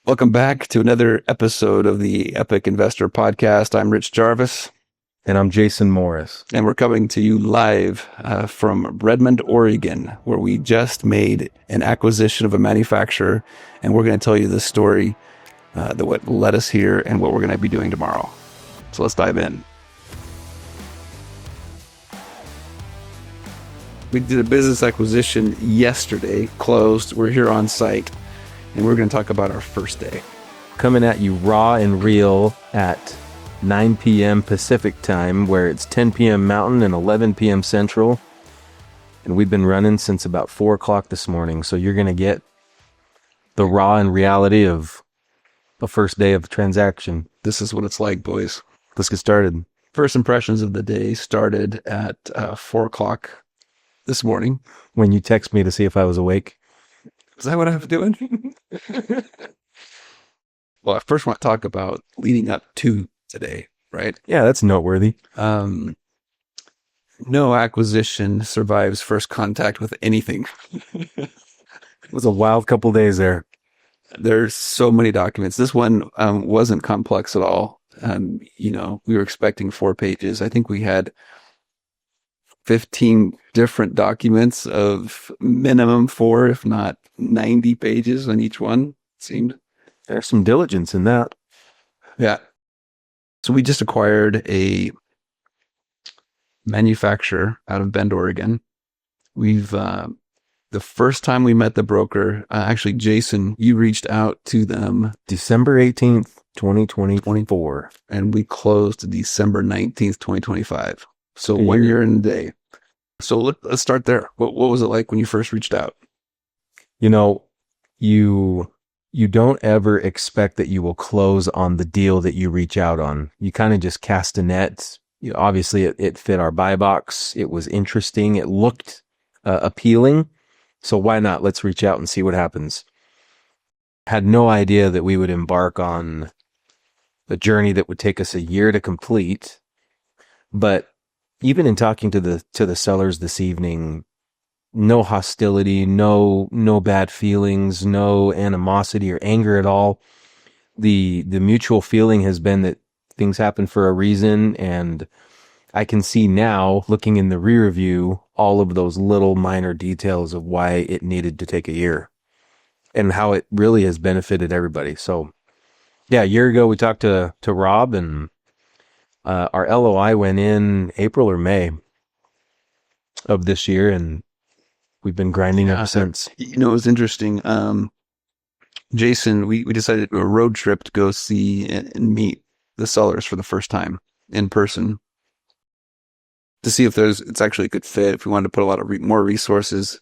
Welcome back to another episode of the Epic Investor Podcast. I'm Rich Jarvis. And I'm Jason Morris. And we're coming to you live from Redmond, Oregon, where we just made an acquisition of a manufacturer. And we're going to tell you the story that what led us here and what we're going to be doing tomorrow. So let's dive in. We did a business acquisition yesterday, closed. We're here on site, and we're going to talk about our first day. Coming at you raw and real at 9 p.m. Pacific time, where it's 10 p.m. Mountain and 11 p.m. Central. And we've been running since about 4 o'clock this morning. So you're going to get the raw and reality of the first day of the transaction. This is what it's like, boys. Let's get started. First impressions of the day started at 4 o'clock this morning. When you text me to see if I was awake. Is that what I was doing? Well, I first want to talk about leading up to today, right? Yeah, that's noteworthy. No acquisition survives first contact with anything. It was a wild couple days there. There's so many documents. This one wasn't complex at all. We were expecting 4 pages. I think we had 15 different documents of minimum 4, if not 90 pages on each one, it seemed. There's some diligence in that. Yeah. So we just acquired a manufacturer out of Bend, Oregon. We've, the first time we met the broker, actually, Jason, you reached out to them December 18th, 2024. And we closed December 19th, 2025. So 1 year and a day. So let's start there. What was it like when you first reached out? You know, you don't ever expect that you will close on the deal that you reach out on. You kind of just cast a net. Obviously, it fit our buy box. It was interesting. It looked appealing. So why not? Let's reach out and see what happens. Had no idea that we would embark on a journey that would take us a year to complete. But even in talking to the sellers this evening, no hostility, no bad feelings, no animosity or anger at all. The mutual feeling has been that things happen for a reason, and I can see now, looking in the rear view, all of those little minor details of why it needed to take a year and how it really has benefited everybody. So yeah, a year ago we talked to Rob, and our LOI went in April or May of this year, and we've been grinding ever since. It was interesting. Jason, we decided to do a road trip to go see and meet the sellers for the first time in person to see if it's actually a good fit. If we wanted to put a lot of more resources,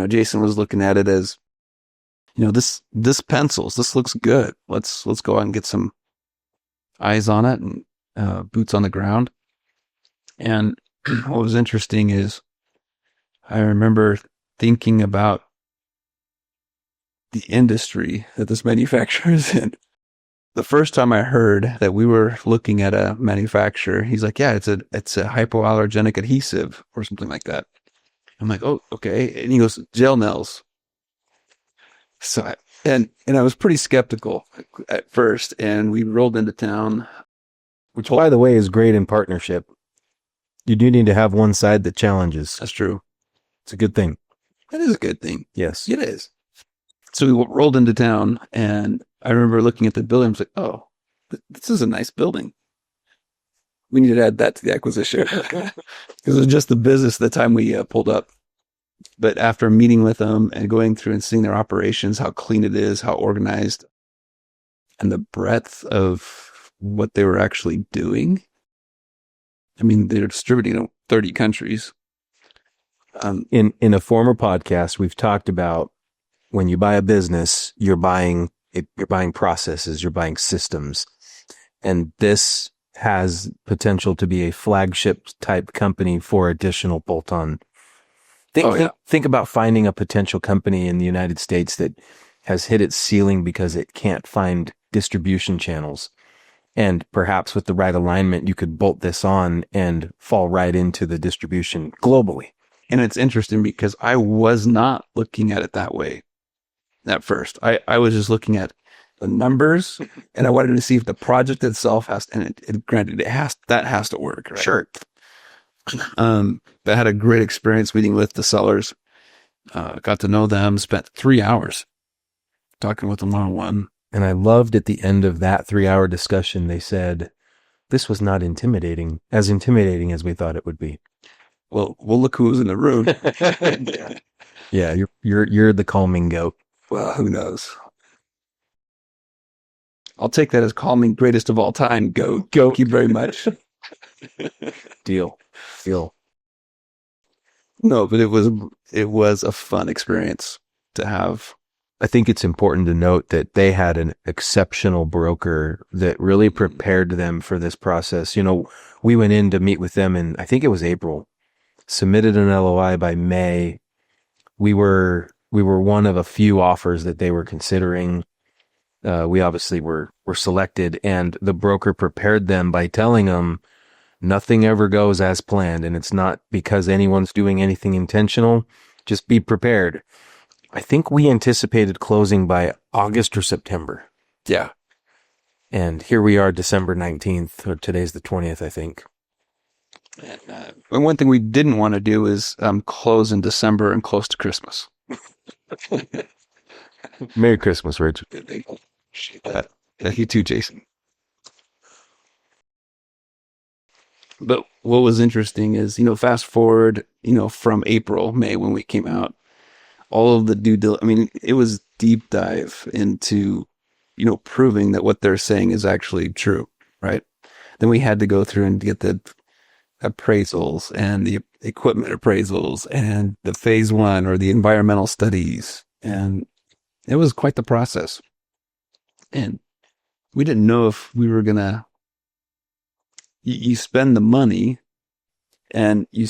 Jason was looking at it as, this pencils, this looks good. Let's go out and get some eyes on it and boots on the ground. And what was interesting is I remember thinking about the industry that this manufacturer is in. The first time I heard that we were looking at a manufacturer, he's like, yeah, it's a hypoallergenic adhesive or something like that. I'm like, oh, okay. And he goes, gel nails. So, and I was pretty skeptical at first, and we rolled into town. Which, by the way, is great in partnership. You do need to have one side that challenges. That's true. It's a good thing. That is a good thing. Yes. It is. So we rolled into town, and I remember looking at the building. I was like, oh, this is a nice building. We need to add that to the acquisition. Because it was just the business the time we pulled up. But after meeting with them and going through and seeing their operations, how clean it is, how organized, and the breadth of what they were actually doing. I mean, they're distributing in 30 countries. In a former podcast, we've talked about when you buy a business, you're buying processes, you're buying systems. And this has potential to be a flagship type company for additional bolt-on. Think about finding a potential company in the United States that has hit its ceiling because it can't find distribution channels. And perhaps with the right alignment, you could bolt this on and fall right into the distribution globally. And it's interesting because I was not looking at it that way at first. I was just looking at, the numbers, and I wanted to see if the project itself has, and granted, that has to work, right? Sure. But I had a great experience meeting with the sellers. Got to know them, spent 3 hours talking with them one-on-one. And I loved at the end of that 3-hour discussion, they said, this was not intimidating as we thought it would be. Well, look who was in the room. Yeah, you're the calming goat. Well, who knows? I'll take that as calming greatest of all time. Goat. Thank you very much. Deal. No, but it was a fun experience to have. I think it's important to note that they had an exceptional broker that really prepared them for this process. You know, we went in to meet with them in, I think it was April, submitted an LOI by May. We were one of a few offers that they were considering. We obviously were selected, and the broker prepared them by telling them nothing ever goes as planned. And it's not because anyone's doing anything intentional. Just be prepared. I think we anticipated closing by August or September. Yeah. And here we are, December 19th, or today's the 20th, I think. And one thing we didn't want to do is close in December and close to Christmas. Merry Christmas, Rich. You too, Jason. But what was interesting is, fast forward, from April, May, when we came out, all of the due diligence, I mean, it was deep dive into, proving that what they're saying is actually true, right? Then we had to go through and get the appraisals and the equipment appraisals and the phase 1 or the environmental studies. And it was quite the process. And we didn't know if we were going to, you spend the money and you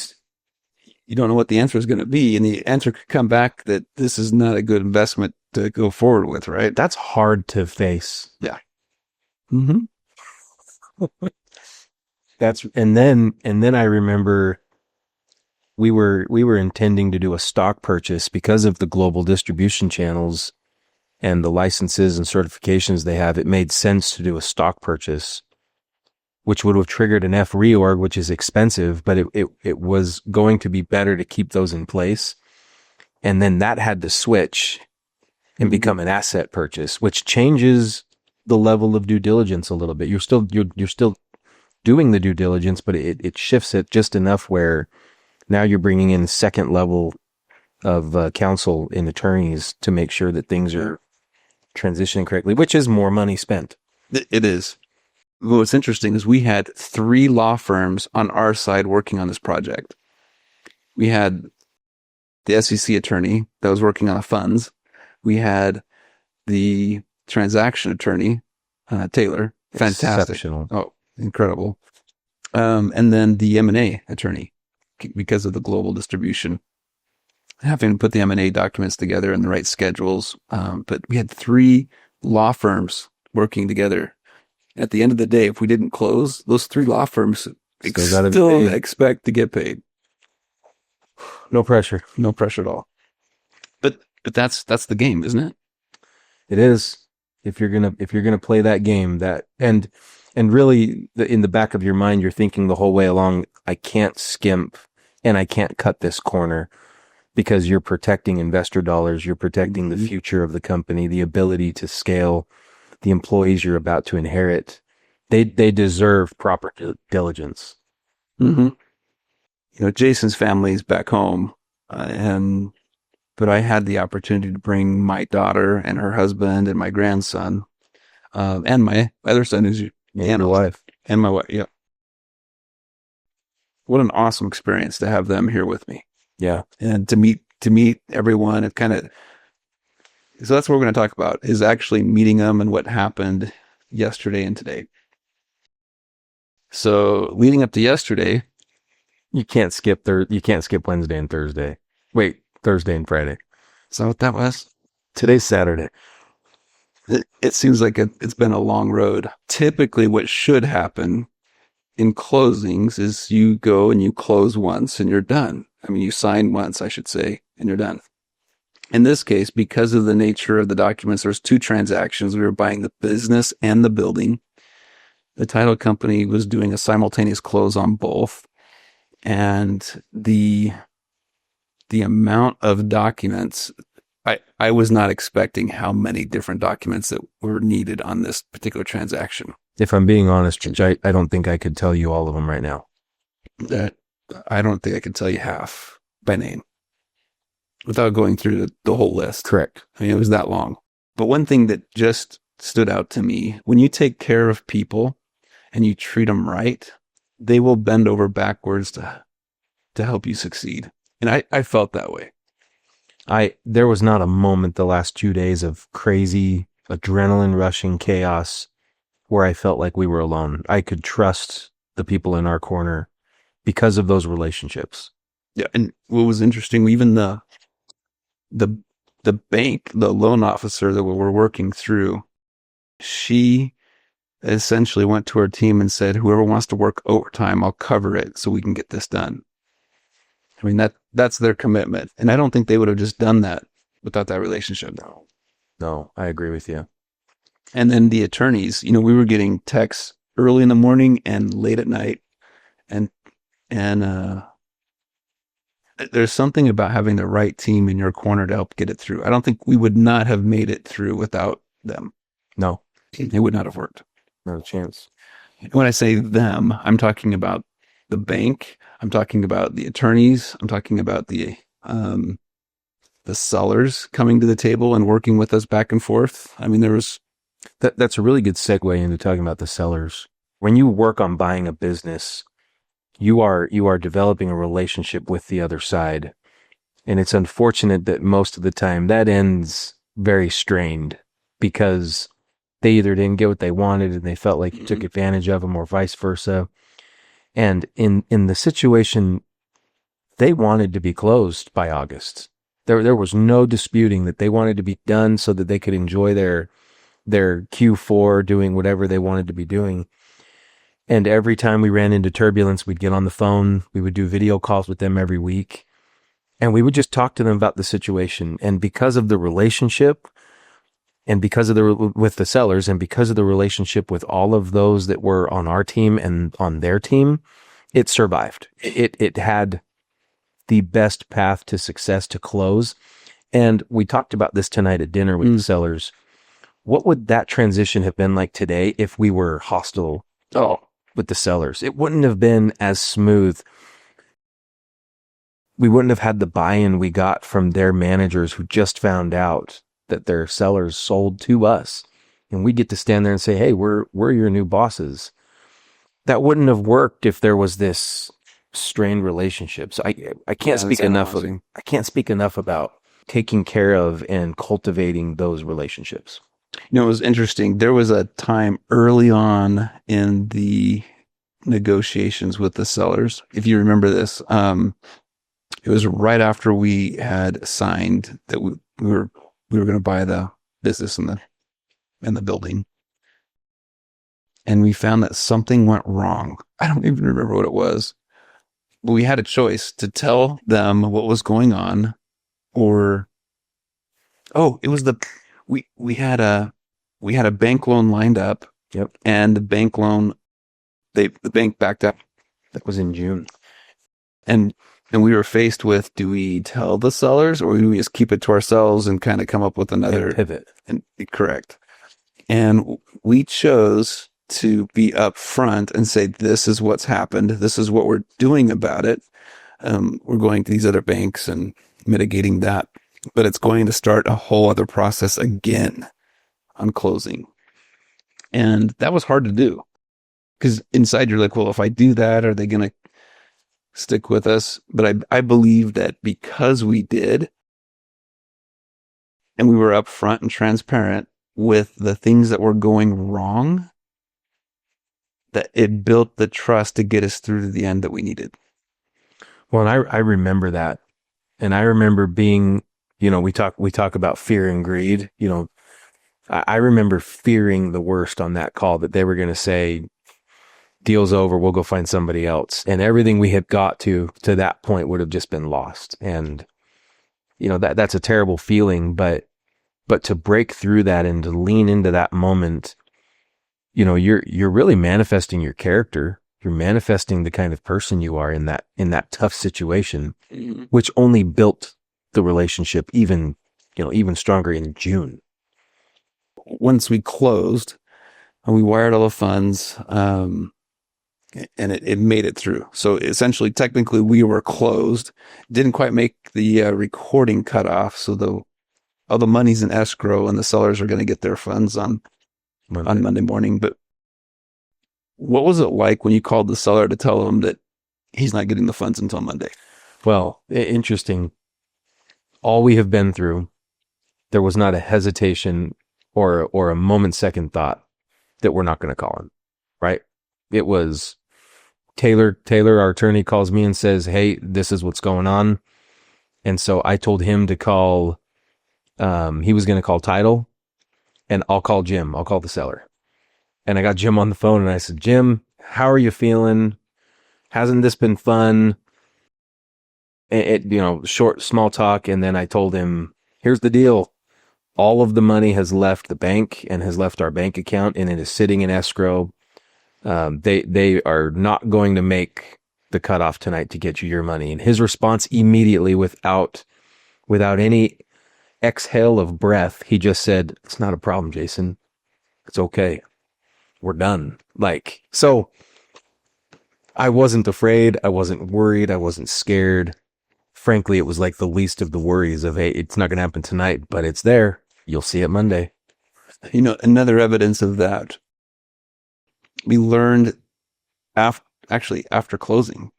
don't know what the answer is going to be. And the answer could come back that this is not a good investment to go forward with, right? That's hard to face. Yeah. Mm-hmm. And then I remember we were intending to do a stock purchase because of the global distribution channels and the licenses and certifications they have. It made sense to do a stock purchase, which would have triggered an F reorg, which is expensive, but it was going to be better to keep those in place. And then that had to switch and become an asset purchase, which changes the level of due diligence a little bit. You're still doing the due diligence, but it shifts it just enough where now you're bringing in second level of counsel and attorneys to make sure that things are transitioning correctly, which is more money spent. It is. What's interesting is we had 3 law firms on our side working on this project. We had the SEC attorney that was working on the funds. We had the transaction attorney, Taylor. Fantastic. Exceptional. Oh, incredible. And then the M&A attorney, because of the global distribution, having to put the M&A documents together in the right schedules. But we had 3 law firms working together. At the end of the day, if we didn't close, those 3 law firms still expect to get paid. No pressure. No pressure at all. But that's the game, isn't it? It is. If you're gonna play that game, and really in the back of your mind, you're thinking the whole way along, I can't skimp and I can't cut this corner, because you're protecting investor dollars, you're protecting the future of the company, the ability to scale, the employees you're about to inherit. They deserve proper diligence. Mm-hmm. Jason's family's back home, but I had the opportunity to bring my daughter and her husband and my grandson, and my other son, who's your wife, and my wife. Yeah. What an awesome experience to have them here with me. Yeah. And to meet everyone. It kind of, so that's what we're going to talk about, is actually meeting them and what happened yesterday and today. So leading up to yesterday, you can't skip Wednesday and Thursday. Wait, Thursday and Friday. Is that what that was? Today's Saturday. It seems like it's been a long road. Typically what should happen in closings is you go and you close once and you're done. I mean, you sign once, I should say, and you're done. In this case, because of the nature of the documents, there's two transactions. We were buying the business and the building. The title company was doing a simultaneous close on both. And the amount of documents, I was not expecting how many different documents that were needed on this particular transaction. If I'm being honest, I don't think I could tell you all of them right now. That I don't think I could tell you half by name without going through the whole list. Correct. I mean, it was that long. But one thing that just stood out to me, when you take care of people and you treat them right, they will bend over backwards to help you succeed. And I felt that way. There was not a moment the last 2 days of crazy adrenaline rushing chaos where I felt like we were alone. I could trust the people in our corner because of those relationships. Yeah. And what was interesting, even the bank, the loan officer that we were working through, she essentially went to our team and said, whoever wants to work overtime, I'll cover it so we can get this done. I mean, that's their commitment. And I don't think they would have just done that without that relationship. No, I agree with you. And then the attorneys, we were getting texts early in the morning and late at night. And there's something about having the right team in your corner to help get it through. I don't think we would not have made it through without them. No. It would not have worked. Not a chance. When I say them, I'm talking about the bank. I'm talking about the attorneys. I'm talking about the sellers coming to the table and working with us back and forth. I mean, there was... That's a really good segue into talking about the sellers. When you work on buying a business, you are developing a relationship with the other side. And it's unfortunate that most of the time that ends very strained because they either didn't get what they wanted and they felt like you took advantage of them or vice versa. And in the situation, they wanted to be closed by August. There was no disputing that they wanted to be done so that they could enjoy their Q4 doing whatever they wanted to be doing. And every time we ran into turbulence, we'd get on the phone. We would do video calls with them every week. And we would just talk to them about the situation. And because of the relationship and because of with the sellers and because of the relationship with all of those that were on our team and on their team, it survived. It had the best path to success to close. And we talked about this tonight at dinner with the sellers. What would that transition have been like today if we were hostile with the sellers? It wouldn't have been as smooth. We wouldn't have had the buy-in we got from their managers who just found out that their sellers sold to us. And we get to stand there and say, hey, we're your new bosses. That wouldn't have worked if there was this strained relationship. So I can't speak enough. I can't speak enough about taking care of and cultivating those relationships. It was interesting. There was a time early on in the negotiations with the sellers. If you remember this, it was right after we had signed that we were going to buy the business and the building. And we found that something went wrong. I don't even remember what it was. But we had a choice to tell them what was going on or, it was we had a bank loan lined up. Yep. And the bank loan, the bank backed up. That was in June. And we were faced with, do we tell the sellers or do we just keep it to ourselves and kind of come up with another pivot? And correct. And we chose to be upfront and say, this is what's happened. This is what we're doing about it. We're going to these other banks and mitigating that, but it's going to start a whole other process again on closing. And that was hard to do because inside you're like, well, if I do that, are they going to stick with us? But I believe that because we did, and we were upfront and transparent with the things that were going wrong, that it built the trust to get us through to the end that we needed. Well, and I remember that. And I remember being, we talk about fear and greed. I remember fearing the worst on that call, that they were going to say, deal's over, we'll go find somebody else. And everything we had got to that point would have just been lost. And that's a terrible feeling, but to break through that and to lean into that moment, you're really manifesting your character. You're manifesting the kind of person you are in that tough situation, which only built the relationship even stronger in June. Once we closed, and we wired all the funds, and it made it through. So essentially, technically, we were closed. Didn't quite make the recording cutoff. So all the money's in escrow, and the sellers are going to get their funds on Monday morning. But what was it like when you called the seller to tell him that he's not getting the funds until Monday? Well, interesting. All we have been through, there was not a hesitation or a moment's second thought that we're not going to call him, right? It was Taylor, our attorney, calls me and says, "Hey, this is what's going on." And so I told him to call, he was going to call title, and I'll call Jim. I'll call the seller. And I got Jim on the phone and I said, "Jim, how are you feeling? Hasn't this been fun?" Short, small talk. And then I told him, "Here's the deal. All of the money has left the bank and has left our bank account, and it is sitting in escrow. They are not going to make the cutoff tonight to get you your money." And his response immediately, without any exhale of breath, he just said, "It's not a problem, Jason. It's okay. We're done." So I wasn't afraid. I wasn't worried. I wasn't scared. Frankly, it was like the least of the worries of, hey, it's not going to happen tonight, but it's there. You'll see it Monday. Another evidence of that, we learned after closing.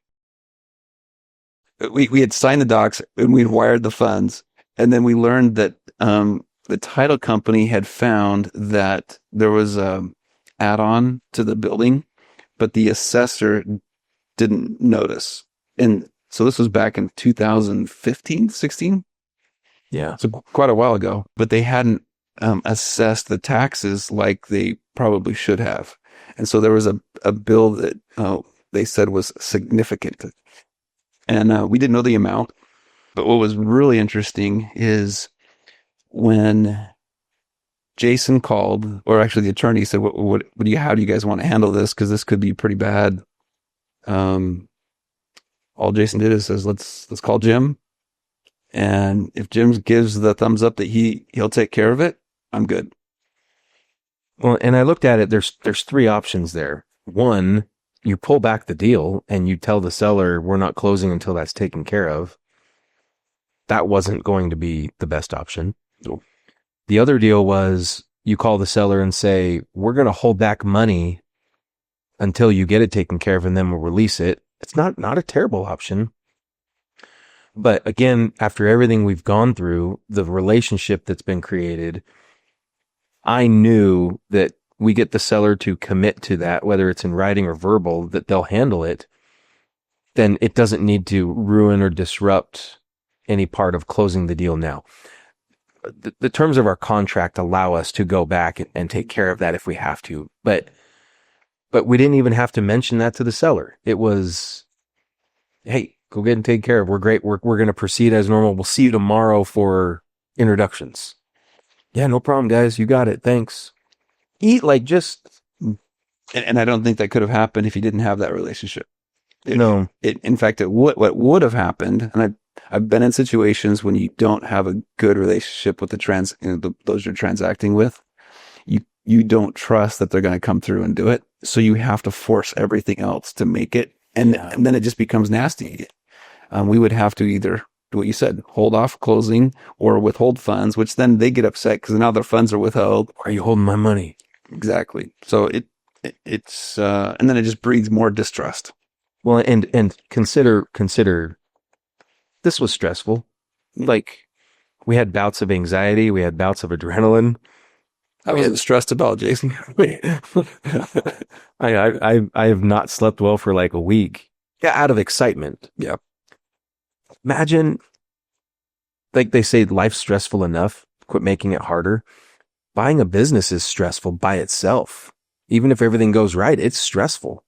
We had signed the docs and we'd wired the funds. And then we learned that the title company had found that there was a add-on to the building, but the assessor didn't notice. And so this was back in 2015, 16. Yeah. So quite a while ago, but they hadn't assessed the taxes like they probably should have. And so there was a bill that they said was significant. And we didn't know the amount. But what was really interesting is when Jason called, or actually the attorney said, how do you guys want to handle this? Because this could be pretty bad. All Jason did is says, let's call Jim. And if Jim gives the thumbs up that he'll take care of it, I'm good. Well, and I looked at it, there's three options there. One, you pull back the deal and you tell the seller we're not closing until that's taken care of. That wasn't going to be the best option. Nope. The other deal was you call the seller and say, we're going to hold back money until you get it taken care of and then we'll release it. It's not a terrible option. But again, after everything we've gone through, the relationship that's been created, I knew that we get the seller to commit to that, whether it's in writing or verbal, that they'll handle it. Then it doesn't need to ruin or disrupt any part of closing the deal now. The terms of our contract allow us to go back and take care of that if we have to. But we didn't even have to mention that to the seller. It was, hey, go get and take care of. We're great. We're going to proceed as normal. We'll see you tomorrow for introductions. Yeah, no problem, guys. You got it. Thanks. And I don't think that could have happened if you didn't have that relationship. No. In fact, what would have happened, and I've been in situations when you don't have a good relationship with those you're transacting with. You don't trust that they're going to come through and do it. So you have to force everything else to make it. And then it just becomes nasty. We would have to either do what you said, hold off closing or withhold funds, which then they get upset because now their funds are withheld. Why are you holding my money? Exactly. So it's and then it just breeds more distrust. Well, and consider this was stressful. Like we had bouts of anxiety, we had bouts of adrenaline. I wasn't stressed about Jason. I have not slept well for like a week. Yeah, out of excitement. Yeah. Imagine, like they say, life's stressful enough. Quit making it harder. Buying a business is stressful by itself. Even if everything goes right, it's stressful.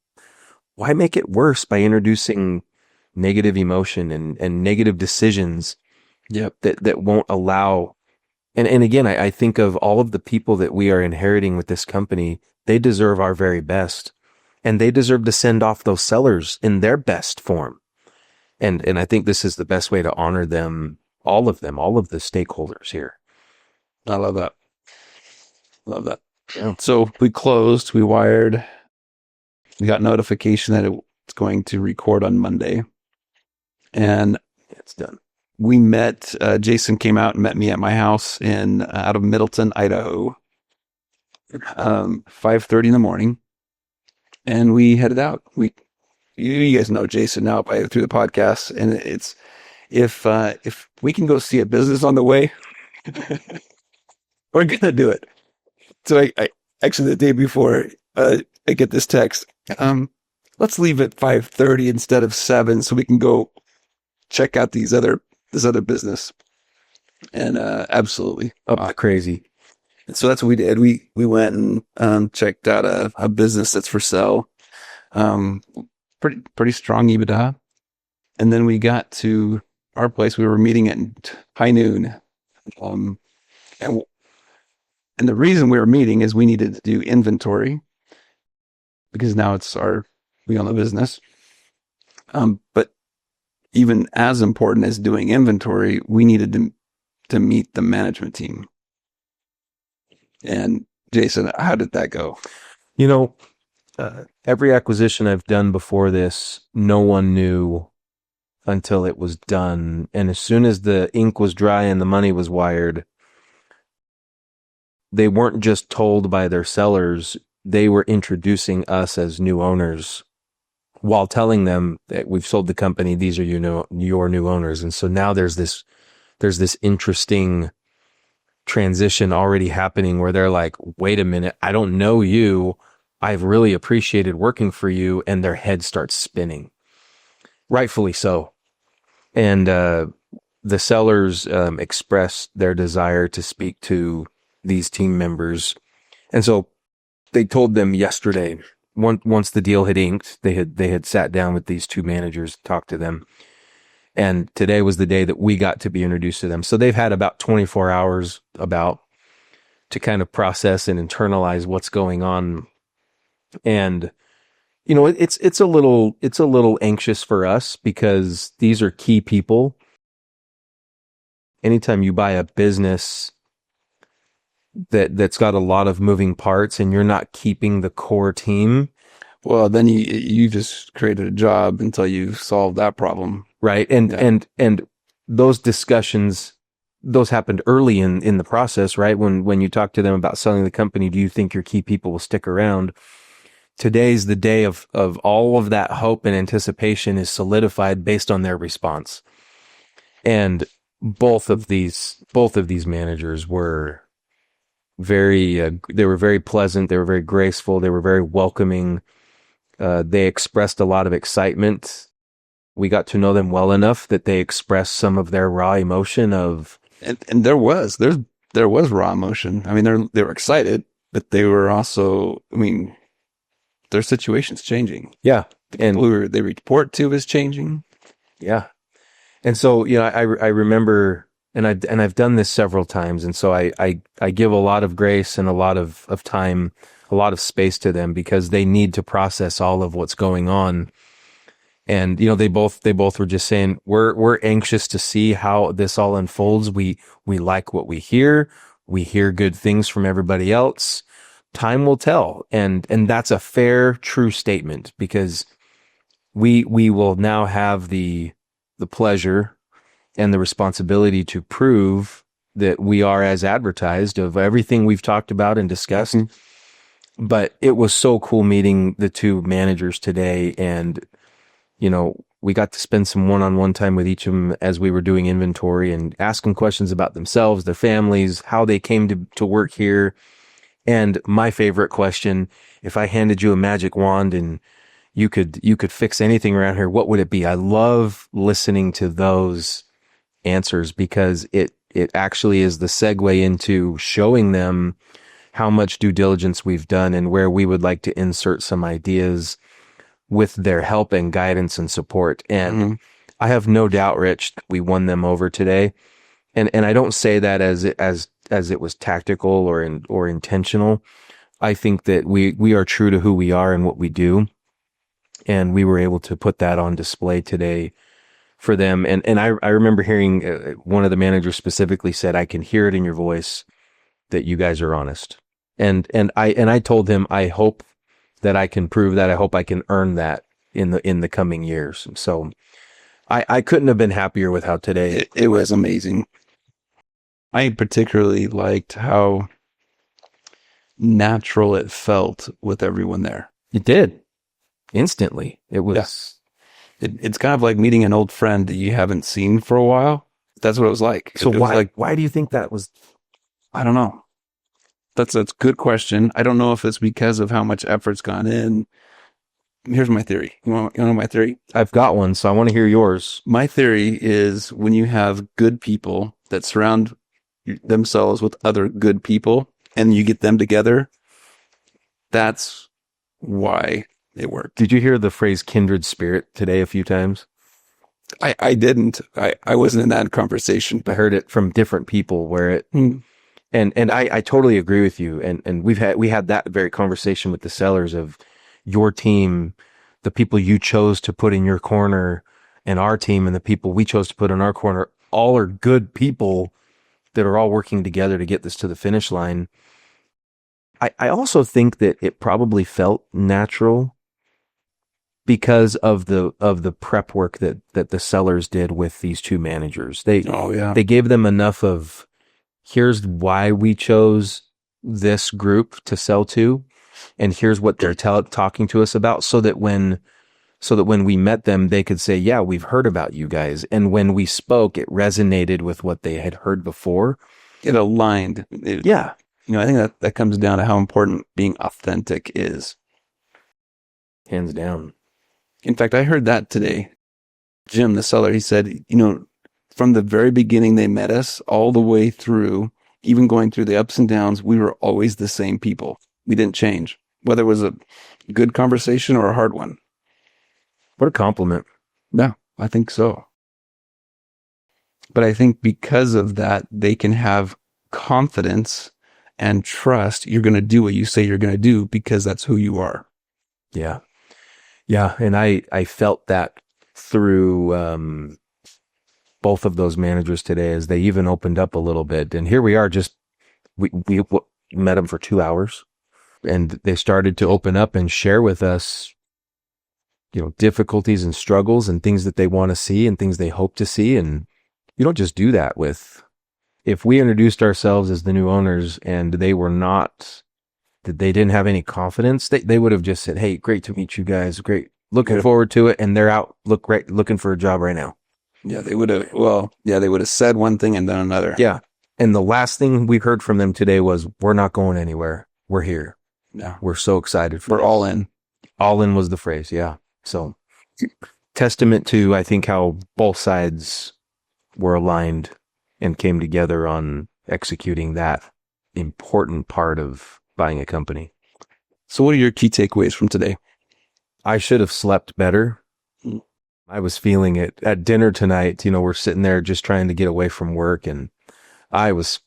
Why make it worse by introducing negative emotion and negative decisions Yep. that won't allow. And again, I think of all of the people that we are inheriting with this company. They deserve our very best, and they deserve to send off those sellers in their best form. And I think this is the best way to honor them, all of the stakeholders here. I love that. Love that. Yeah. So we closed, we wired, we got notification that it's going to record on Monday. And It's done. we met, Jason came out and met me at my house out of Middleton, Idaho, 5:30 in the morning. And we headed out. You guys know Jason now through the podcast. And it's, if we can go see a business on the way, we're going to do it. So I actually the day before, I get this text. Let's leave at 5:30 instead of 7 so we can go check out this other business. And absolutely Crazy. And so that's what we did. We went and checked out a business that's for sale. Pretty strong EBITDA. And then we got to our place. We were meeting at high noon. And the reason we were meeting is we needed to do inventory because now we own the business. But even as important as doing inventory, we needed to meet the management team. And Jason, how did that go? Every acquisition I've done before this, no one knew until it was done. And as soon as the ink was dry and the money was wired, they weren't just told by their sellers, they were introducing us as new owners while telling them that we've sold the company. These are your new owners. And so now there's this interesting transition already happening where they're like, wait a minute, I don't know you. I've really appreciated working for you. And their head starts spinning. Rightfully so. And the sellers expressed their desire to speak to these team members. And so they told them yesterday, once the deal had inked, they had sat down with these two managers, talked to them. And today was the day that we got to be introduced to them. So they've had about 24 hours to kind of process and internalize what's going on. And, it's a little anxious for us because these are key people. Anytime you buy a business that's got a lot of moving parts and you're not keeping the core team, well, then you just created a job until you solved that problem. right? And those discussions, those happened early in the process, right? When you talk to them about selling the company, do you think your key people will stick around? Today's the day of all of that hope and anticipation is solidified based on their response. And both of these managers were they were very pleasant. They were very graceful. They were very welcoming. They expressed a lot of excitement. We got to know them well enough that they expressed some of their raw emotion and there was raw emotion. I mean, they were excited, but they were also, their situation's changing. Yeah. And who they report to is changing. Yeah. And so, I remember, and I've done this several times. And so I give a lot of grace and a lot of time, a lot of space to them because they need to process all of what's going on. And, they both were just saying, we're anxious to see how this all unfolds. We like what we hear. We hear good things from everybody else. Time will tell. And that's a fair, true statement because we will now have the pleasure and the responsibility to prove that we are as advertised of everything we've talked about and discussed. Mm-hmm. But it was so cool meeting the two managers today. And, we got to spend some one-on-one time with each of them as we were doing inventory and asking questions about themselves, their families, how they came to work here. And my favorite question, if I handed you a magic wand and you could fix anything around here, what would it be? I love listening to those answers because it actually is the segue into showing them how much due diligence we've done and where we would like to insert some ideas with their help and guidance and support. And I have no doubt, Rich, we won them over today. and I don't say that as it was tactical or intentional. I think that we are true to who we are and what we do, and we were able to put that on display today for them. And I remember hearing one of the managers specifically said, "I can hear it in your voice that you guys are honest." And I told him, I hope that I can prove that. I hope I can earn that in the coming years. So I couldn't have been happier with how today it was amazing. I particularly liked how natural it felt with everyone there. it did instantly. It was It's kind of like meeting an old friend that you haven't seen for a while. That's what it was like. so. It was Why do you think that was? I don't know. That's a good question. I don't know if it's because of how much effort's gone in. Here's my theory. You want to know my theory? I've got one, so I want to hear yours. My theory is when you have good people that surround themselves with other good people and you get them together, that's why it worked. Did you hear the phrase kindred spirit today a few times? I didn't. I wasn't in that conversation, I but heard it from different people where it, and I totally agree with you. And we had that very conversation with the sellers of your team, the people you chose to put in your corner, and our team and the people we chose to put in our corner, all are good people that are all working together to get this to the finish line. I also think that it probably felt natural because of the prep work that the sellers did with these two managers. They gave them enough of, here's why we chose this group to sell to, and here's what they're talking to us about, so that when we met them, they could say, yeah, we've heard about you guys. And when we spoke, it resonated with what they had heard before. It aligned. Yeah. I think that comes down to how important being authentic is. Hands down. In fact, I heard that today. Jim, the seller, he said, from the very beginning they met us all the way through, even going through the ups and downs, we were always the same people. We didn't change, whether it was a good conversation or a hard one. What a compliment. Yeah, I think so. But I think because of that, they can have confidence and trust you're going to do what you say you're going to do because that's who you are. Yeah. Yeah. And I felt that through both of those managers today as they even opened up a little bit. And here we are, we met them for 2 hours, and they started to open up and share with us, difficulties and struggles and things that they want to see and things they hope to see. And you don't just do that if we introduced ourselves as the new owners and they didn't have any confidence, they would have just said, hey, great to meet you guys. Great. Looking forward to it. And they're out looking for a job right now. Yeah, they would have. Well, yeah, they would have said one thing and done another. Yeah. And the last thing we heard from them today was, we're not going anywhere. We're here. Yeah. We're so excited. We're all in. All in was the phrase. Yeah. So testament to, I think, how both sides were aligned and came together on executing that important part of buying a company. So what are your key takeaways from today? I should have slept better. I was feeling it at dinner tonight. We're sitting there just trying to get away from work, and I was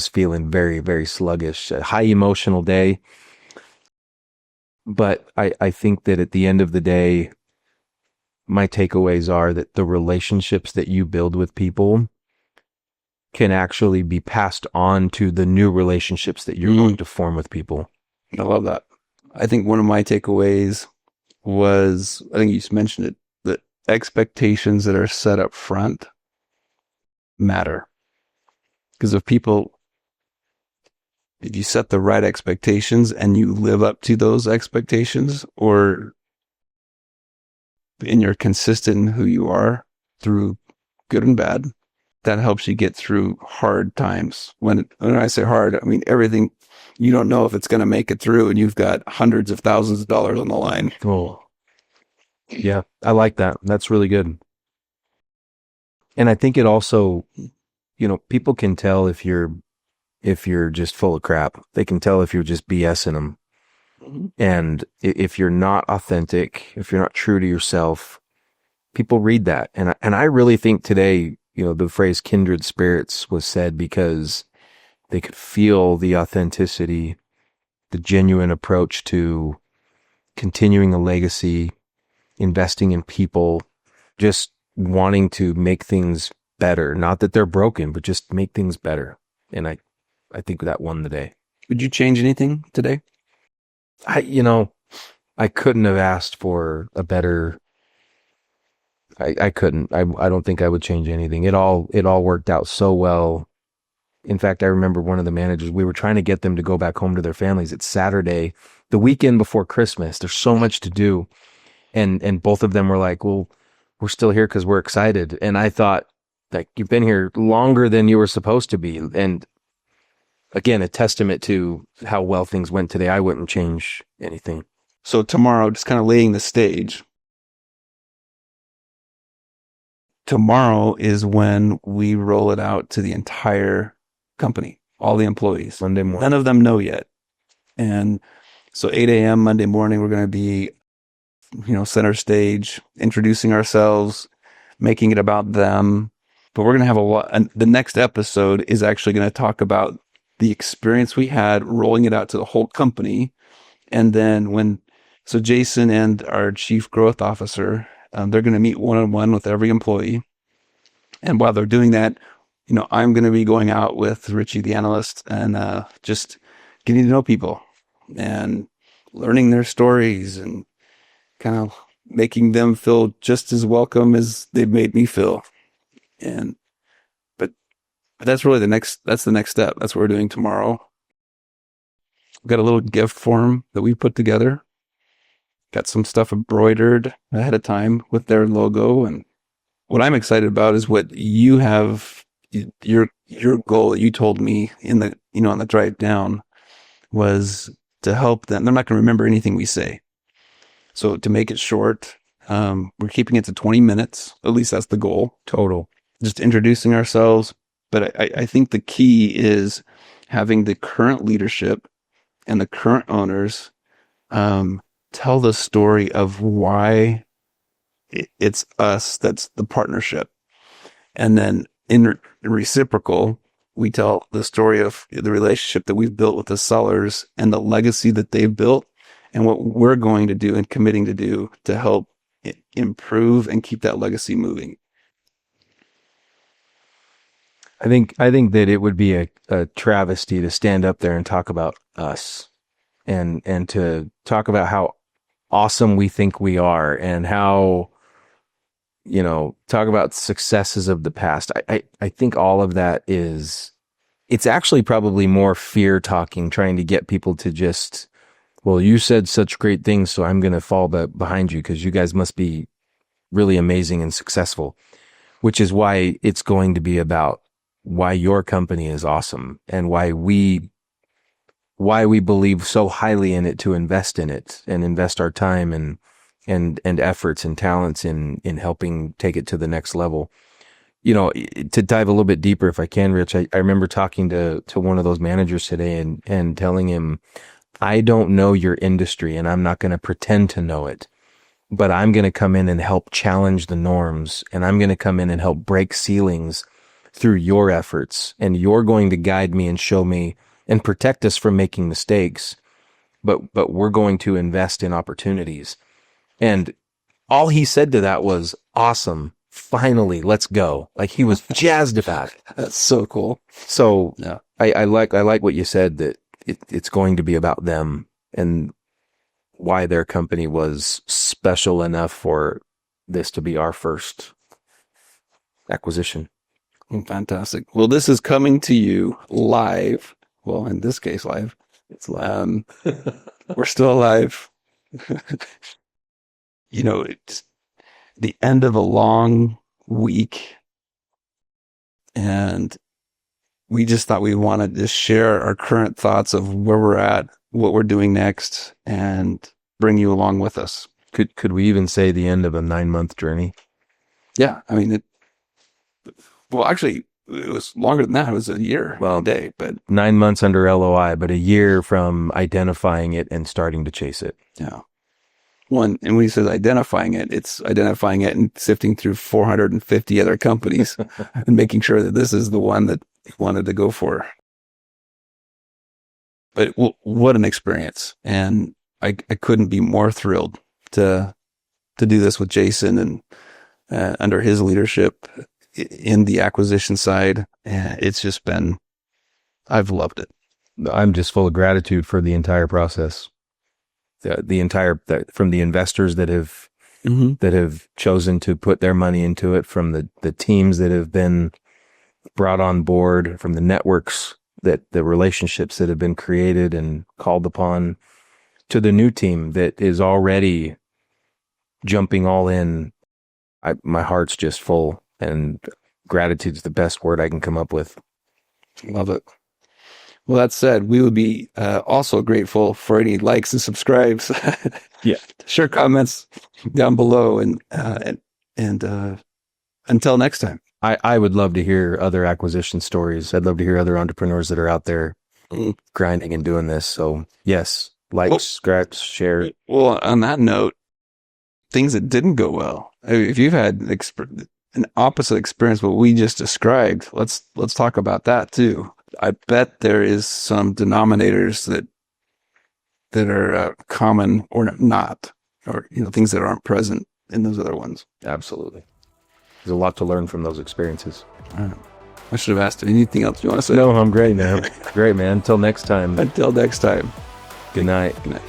feeling very, very sluggish, a high emotional day. But I think that at the end of the day, my takeaways are that the relationships that you build with people can actually be passed on to the new relationships that you're going to form with people. I love that. I think one of my takeaways was, I think you just mentioned it, that expectations that are set up front matter. Because if you set the right expectations and you live up to those expectations, and you're consistent in who you are through good and bad, that helps you get through hard times. When I say hard, I mean everything. You don't know if it's going to make it through, and you've got hundreds of thousands of dollars on the line. Oh, yeah, I like that. That's really good. And I think it also, people can tell if you're just full of crap. They can tell if you're just BSing them. Mm-hmm. And if you're not authentic, if you're not true to yourself, people read that. And I really think today the phrase kindred spirits was said because they could feel the authenticity, the genuine approach to continuing a legacy, investing in people, just wanting to make things better. Not that they're broken, but just make things better. And I think that won the day. Would you change anything today? I couldn't have asked for a better. I couldn't. I don't think I would change anything. It all worked out so well. In fact, I remember one of the managers, we were trying to get them to go back home to their families. It's Saturday, the weekend before Christmas. There's so much to do. And both of them were like, well, we're still here because we're excited. And I thought, like, you've been here longer than you were supposed to be. And again, a testament to how well things went today. I wouldn't change anything. So tomorrow, just kind of laying the stage. Tomorrow is when we roll it out to the entire company, all the employees. Monday morning. None of them know yet. And so 8 a.m. Monday morning, we're going to be, center stage, introducing ourselves, making it about them. But we're going to have a lot. And the next episode is actually going to talk about the experience we had rolling it out to the whole company. And then so Jason and our chief growth officer, they're going to meet one-on-one with every employee. And while they're doing that, I'm going to be going out with Richie, the analyst, and just getting to know people and learning their stories and kind of making them feel just as welcome as they've made me feel. But that's really the next step. That's what we're doing tomorrow. We've got a little gift form that we put together. Got some stuff embroidered ahead of time with their logo. And what I'm excited about is what you have, your goal that you told me on the drive down was to help them. They're not going to remember anything we say. So to make it short, we're keeping it to 20 minutes. At least that's the goal. Total. Just introducing ourselves. But I think the key is having the current leadership and the current owners tell the story of why it's us that's the partnership. And then in reciprocal, we tell the story of the relationship that we've built with the sellers and the legacy that they've built and what we're going to do and committing to do to help improve and keep that legacy moving. I think that it would be a travesty to stand up there and talk about us and to talk about how awesome we think we are and how, talk about successes of the past. I think all of that it's actually probably more fear talking, trying to get people to just, well, you said such great things, so I'm going to fall behind you because you guys must be really amazing and successful, which is why it's going to be about why your company is awesome and why we believe so highly in it to invest in it and invest our time and efforts and talents in helping take it to the next level. To dive a little bit deeper, if I can, Rich, I remember talking to one of those managers today and telling him, I don't know your industry and I'm not going to pretend to know it, but I'm going to come in and help challenge the norms and I'm going to come in and help break ceilings through your efforts. And you're going to guide me and show me and protect us from making mistakes, but we're going to invest in opportunities. And all he said to that was, awesome. Finally, let's go. Like he was jazzed about it. That's so cool. So yeah. I like what you said, that it's going to be about them and why their company was special enough for this to be our first acquisition. Fantastic. Well, this is coming to you live. Well, in this case, live. It's live. We're still alive. It's the end of a long week. And we just thought we wanted to share our current thoughts of where we're at, what we're doing next, and bring you along with us. Could we even say the end of a 9-month journey? Yeah. I mean, actually, it was longer than that. It was a year, day, but 9 months under LOI, but a year from identifying it and starting to chase it. Yeah. one. And when he says identifying it, it's identifying it and sifting through 450 other companies and making sure that this is the one that he wanted to go for. But what an experience. And I couldn't be more thrilled to do this with Jason and under his leadership in the acquisition side. And it's just been, I've loved it. I'm just full of gratitude for the entire process. The entire, from the investors that have chosen to put their money into it, from the teams that have been brought on board, from the networks, that the relationships that have been created and called upon, to the new team that is already jumping all in. My heart's just full, and gratitude is the best word I can come up with. Love it. Well, that said, we would be also grateful for any likes and subscribes. Yeah. Share comments down below, and until next time. I would love to hear other acquisition stories. I'd love to hear other entrepreneurs that are out there grinding and doing this. So yes, subscribe, share. Well, on that note, things that didn't go well. If you've had an opposite experience what we just described, let's talk about that too. I bet there is some denominators that are common or not, or things that aren't present in those other ones. Absolutely. There's a lot to learn from those experiences. I should have asked anything else you want to say. No, I'm great, man. Great, man. Until next time. Until next time. Good night. Good night.